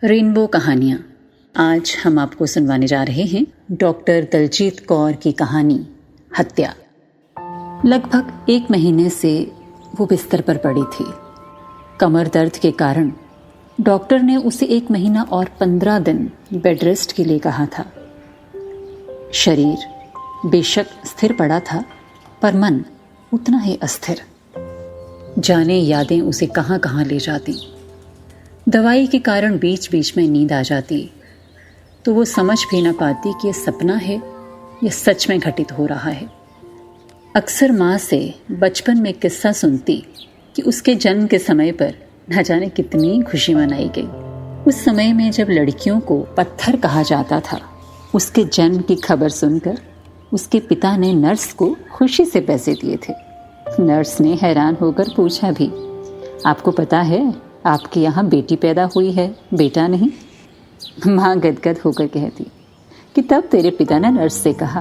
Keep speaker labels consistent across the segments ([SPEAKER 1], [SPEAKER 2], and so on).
[SPEAKER 1] Rainbow कहानियाँ। आज हम आपको सुनवाने जा रहे हैं डॉक्टर दलजीत कौर की कहानी हत्या। लगभग 1 महीने से वो बिस्तर पर पड़ी थी। कमर दर्द के कारण डॉक्टर ने उसे 1 महीना और 15 दिन बेड रेस्ट के लिए कहा था। शरीर बेशक स्थिर पड़ा था, पर मन उतना ही अस्थिर। जाने यादें उसे कहाँ कहाँ ले जाती। दवाई के कारण बीच बीच में नींद आ जाती तो वो समझ भी ना पाती कि ये सपना है या सच में घटित हो रहा है। अक्सर माँ से बचपन में किस्सा सुनती कि उसके जन्म के समय पर न जाने कितनी खुशी मनाई गई। उस समय में जब लड़कियों को पत्थर कहा जाता था, उसके जन्म की खबर सुनकर उसके पिता ने नर्स को खुशी से पैसे दिए थे। नर्स ने हैरान होकर पूछा भी, आपको पता है आपके यहाँ बेटी पैदा हुई है, बेटा नहीं? माँ गदगद होकर कहती कि तब तेरे पिता ने नर्स से कहा,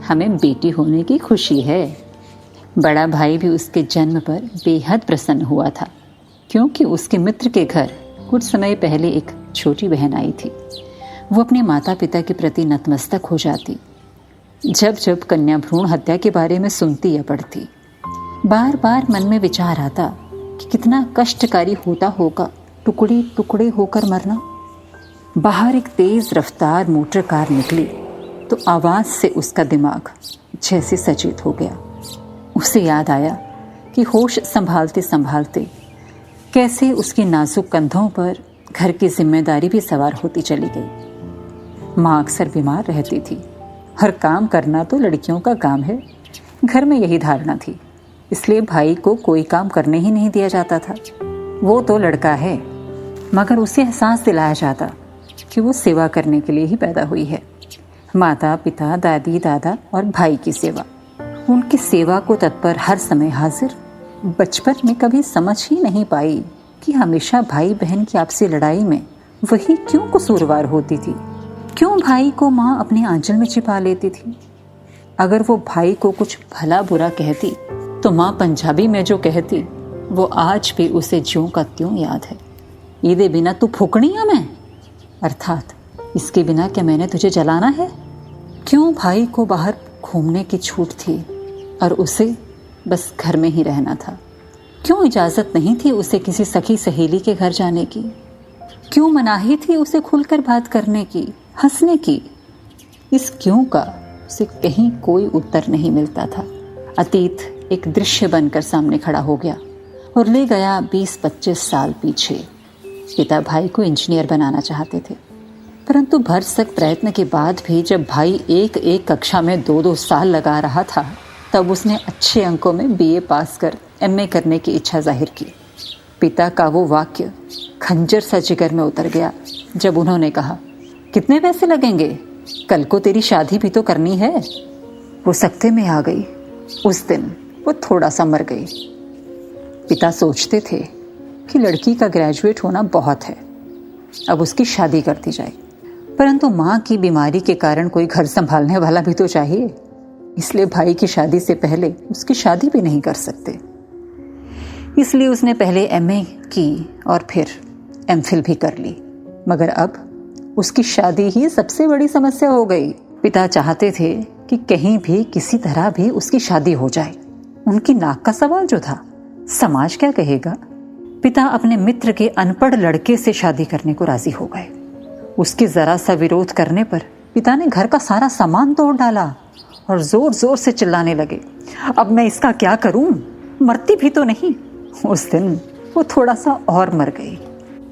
[SPEAKER 1] हमें बेटी होने की खुशी है। बड़ा भाई भी उसके जन्म पर बेहद प्रसन्न हुआ था, क्योंकि उसके मित्र के घर कुछ समय पहले एक छोटी बहन आई थी। वो अपने माता पिता के प्रति नतमस्तक हो जाती जब जब कन्या भ्रूण हत्या के बारे में सुनती या पढ़ती। बार बार मन में विचार आता कि कितना कष्टकारी होता होगा टुकड़े टुकड़े होकर मरना। बाहर एक तेज रफ्तार मोटर कार निकली तो आवाज से उसका दिमाग जैसे सचेत हो गया। उसे याद आया कि होश संभालते संभालते कैसे उसके नाजुक कंधों पर घर की जिम्मेदारी भी सवार होती चली गई। माँ अक्सर बीमार रहती थी। हर काम करना तो लड़कियों का काम है, घर में यही धारणा थी। इसलिए भाई को कोई काम करने ही नहीं दिया जाता था। वो तो लड़का है, मगर उसे एहसास दिलाया जाता कि वो सेवा करने के लिए ही पैदा हुई है। माता पिता दादी दादा और भाई की सेवा, उनकी सेवा को तत्पर हर समय हाजिर। बचपन में कभी समझ ही नहीं पाई कि हमेशा भाई बहन की आपसी लड़ाई में वही क्यों कसूरवार होती थी। क्यों भाई को माँ अपने आंचल में छिपा लेती थी। अगर वो भाई को कुछ भला बुरा कहती तो माँ पंजाबी में जो कहती वो आज भी उसे ज्यों का त्यों याद है। ईदे बिना तू फूकनिया मैं, अर्थात इसके बिना क्या मैंने तुझे जलाना है। क्यों भाई को बाहर घूमने की छूट थी और उसे बस घर में ही रहना था। क्यों इजाज़त नहीं थी उसे किसी सखी सहेली के घर जाने की। क्यों मनाही थी उसे खुलकर बात करने की, हंसने की। इस क्यों का उसे कहीं कोई उत्तर नहीं मिलता था। अतीत एक दृश्य बनकर सामने खड़ा हो गया और ले गया 20-25 साल पीछे। पिता भाई को इंजीनियर बनाना चाहते थे, परंतु भरसक प्रयत्न के बाद भी जब भाई एक कक्षा में 2-2 साल लगा रहा था, तब उसने अच्छे अंकों में BA पास कर MA करने की इच्छा जाहिर की। पिता का वो वाक्य खंजर सा जिगर में उतर गया जब उन्होंने कहा, कितने पैसे लगेंगे? कल को तेरी शादी भी तो करनी है। वो सख्ते में आ गई। उस दिन वो थोड़ा सा मर गई। पिता सोचते थे कि लड़की का ग्रेजुएट होना बहुत है, अब उसकी शादी कर दी जाए। परंतु माँ की बीमारी के कारण कोई घर संभालने वाला भी तो चाहिए। इसलिए भाई की शादी से पहले उसकी शादी भी नहीं कर सकते। इसलिए उसने पहले MA की और फिर MPhil भी कर ली। मगर अब उसकी शादी ही सबसे बड़ी समस्या हो गई। पिता चाहते थे कि कहीं भी किसी तरह भी उसकी शादी हो जाए। उनकी नाक का सवाल जो था, समाज क्या कहेगा। पिता अपने मित्र के अनपढ़ लड़के से शादी करने को राजी हो गए। उसके जरा सा विरोध करने पर पिता ने घर का सारा सामान तोड़ डाला और जोर जोर से चिल्लाने लगे, अब मैं इसका क्या करूं, मरती भी तो नहीं। उस दिन वो थोड़ा सा और मर गई।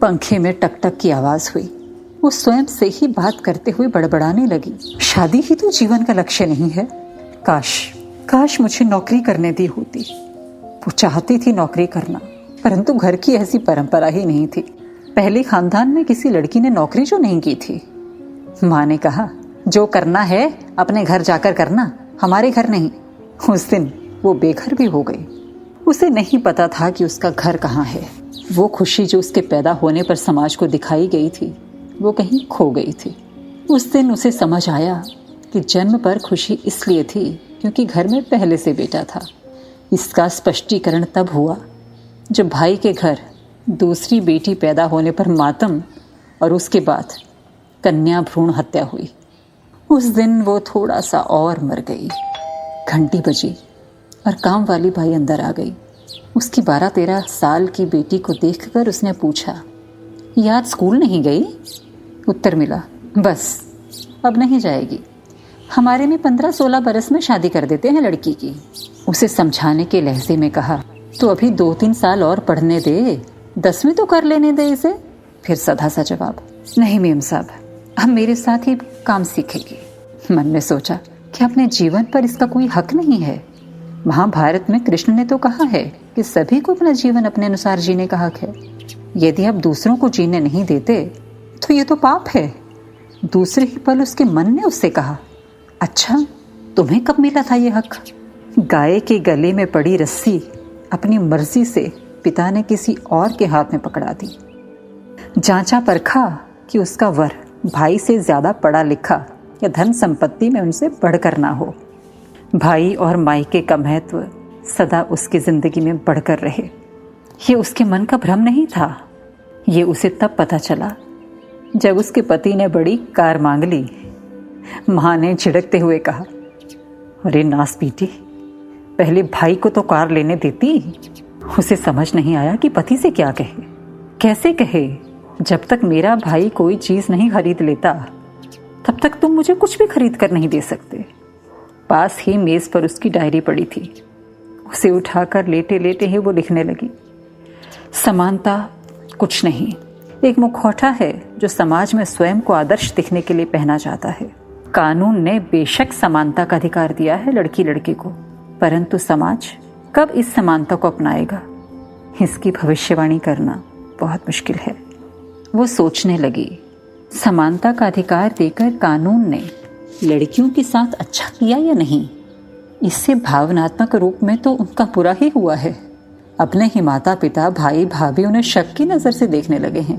[SPEAKER 1] पंखे में टकटक की आवाज हुई। वो स्वयं से ही बात करते हुए बड़बड़ाने लगी, शादी ही तो जीवन का लक्ष्य नहीं है। काश मुझे नौकरी करने दी होती। वो चाहती थी नौकरी करना, परंतु घर की ऐसी परंपरा ही नहीं थी। पहले खानदान में किसी लड़की ने नौकरी जो नहीं की थी। माँ ने कहा, जो करना है अपने घर जाकर करना, हमारे घर नहीं। उस दिन वो बेघर भी हो गई। उसे नहीं पता था कि उसका घर कहाँ है। वो खुशी जो उसके पैदा होने पर समाज को दिखाई गई थी, वो कहीं खो गई थी। उस दिन उसे समझ आया कि जन्म पर खुशी इसलिए थी क्योंकि घर में पहले से बेटा था। इसका स्पष्टीकरण तब हुआ जब भाई के घर दूसरी बेटी पैदा होने पर मातम और उसके बाद कन्या भ्रूण हत्या हुई। उस दिन वो थोड़ा सा और मर गई। घंटी बजी और काम वाली बाई अंदर आ गई। उसकी 12-13 साल की बेटी को देखकर उसने पूछा, ये आज स्कूल नहीं गई? उत्तर मिला, बस अब नहीं जाएगी। हमारे में 15-16 बरस में शादी कर देते हैं लड़की की। उसे समझाने के लहजे में कहा, तो अभी 2-3 साल और पढ़ने दे, 10वीं तो कर लेने दे इसे। फिर सधा सा जवाब, नहीं मेम साहब, अब मेरे साथ ही काम सीखेगी। मन में सोचा कि अपने जीवन पर इसका कोई हक नहीं है। महाभारत में कृष्ण ने तो कहा है कि सभी को अपना जीवन अपने अनुसार जीने का हक है। यदि आप दूसरों को जीने नहीं देते तो ये तो पाप है। दूसरे ही पल उसके मन ने उससे कहा, अच्छा तुम्हें कब मिला था ये हक? गाय के गले में पड़ी रस्सी अपनी मर्जी से पिता ने किसी और के हाथ में पकड़ा दी। जांचा परखा कि उसका वर भाई से ज्यादा पढ़ा लिखा या धन संपत्ति में उनसे बढ़कर ना हो। भाई और मायके का महत्व सदा उसकी जिंदगी में बढ़कर रहे। ये उसके मन का भ्रम नहीं था। ये उसे तब पता चला जब उसके पति ने बड़ी कार मांग ली। माँ ने झिड़कते हुए कहा, अरे नास बेटी, पहले भाई को तो कार लेने देती। उसे समझ नहीं आया कि पति से क्या कहे, कैसे कहे। जब तक मेरा भाई कोई चीज नहीं खरीद लेता तब तक तुम मुझे कुछ भी खरीद कर नहीं दे सकते। पास ही मेज पर उसकी डायरी पड़ी थी। उसे उठाकर लेटे लेटे ही वो लिखने लगी, समानता कुछ नहीं, एक मुखौटा है जो समाज में स्वयं को आदर्श दिखने के लिए पहना जाता है। कानून ने बेशक समानता का अधिकार दिया है लड़की लड़के को, परंतु समाज कब इस समानता को अपनाएगा, इसकी भविष्यवाणी करना बहुत मुश्किल है। वो सोचने लगी, समानता का अधिकार देकर कानून ने लड़कियों के साथ अच्छा किया या नहीं? इससे भावनात्मक रूप में तो उनका बुरा ही हुआ है। अपने ही माता पिता भाई भाभी उन्हें शक की नजर से देखने लगे हैं।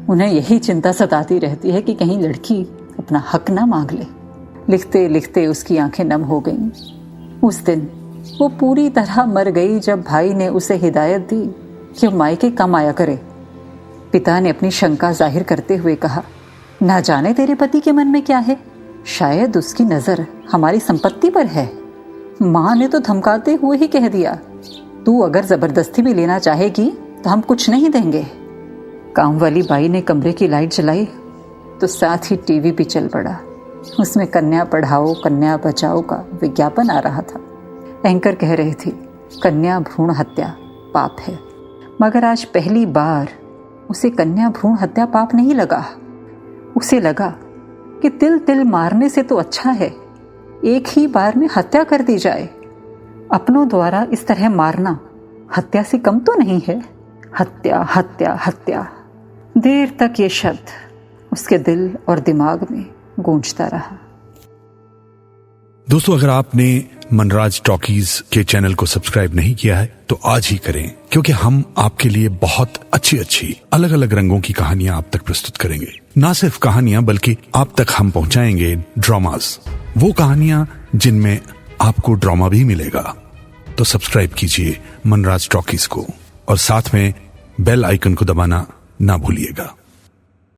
[SPEAKER 1] उन्हें यही चिंता सताती रहती है कि कहीं लड़की अपना हक ना मांग ले। लिखते लिखते उसकी आंखें नम हो गईं। उस दिन वो पूरी तरह मर गई जब भाई ने उसे हिदायत दी कि वो मायके कम आया करे। पिता ने अपनी शंका जाहिर करते हुए कहा, ना जाने तेरे पति के मन में क्या है, शायद उसकी नजर हमारी संपत्ति पर है। माँ ने तो धमकाते हुए ही कह दिया, तू अगर जबरदस्ती भी लेना चाहेगी तो हम कुछ नहीं देंगे। काम वाली बाई ने कमरे की लाइट जलाई तो साथ ही टीवी भी चल पड़ा। उसमें कन्या पढ़ाओ कन्या बचाओ का विज्ञापन आ रहा था। एंकर कह रहे थे, कन्या भ्रूण हत्या पाप है। मगर आज पहली बार उसे कन्या भ्रूण हत्या पाप नहीं लगा। उसे लगा कि तिल तिल मारने से तो अच्छा है एक ही बार में हत्या कर दी जाए। अपनों द्वारा इस तरह मारना हत्या से कम तो नहीं है। हत्या हत्या हत्या, देर तक ये शब्द उसके दिल और दिमाग में गूंजता रहा।
[SPEAKER 2] दोस्तों, अगर आपने मनराज टॉकीज के चैनल को सब्सक्राइब नहीं किया है तो आज ही करें, क्योंकि हम आपके लिए बहुत अच्छी अच्छी अलग अलग रंगों की कहानियां आप तक प्रस्तुत करेंगे। ना सिर्फ कहानियां बल्कि आप तक हम पहुंचाएंगे ड्रामास, वो कहानियां जिनमें आपको ड्रामा भी मिलेगा। तो सब्सक्राइब कीजिए मनराज टॉकीज को और साथ में बेल आइकन को दबाना ना भूलिएगा।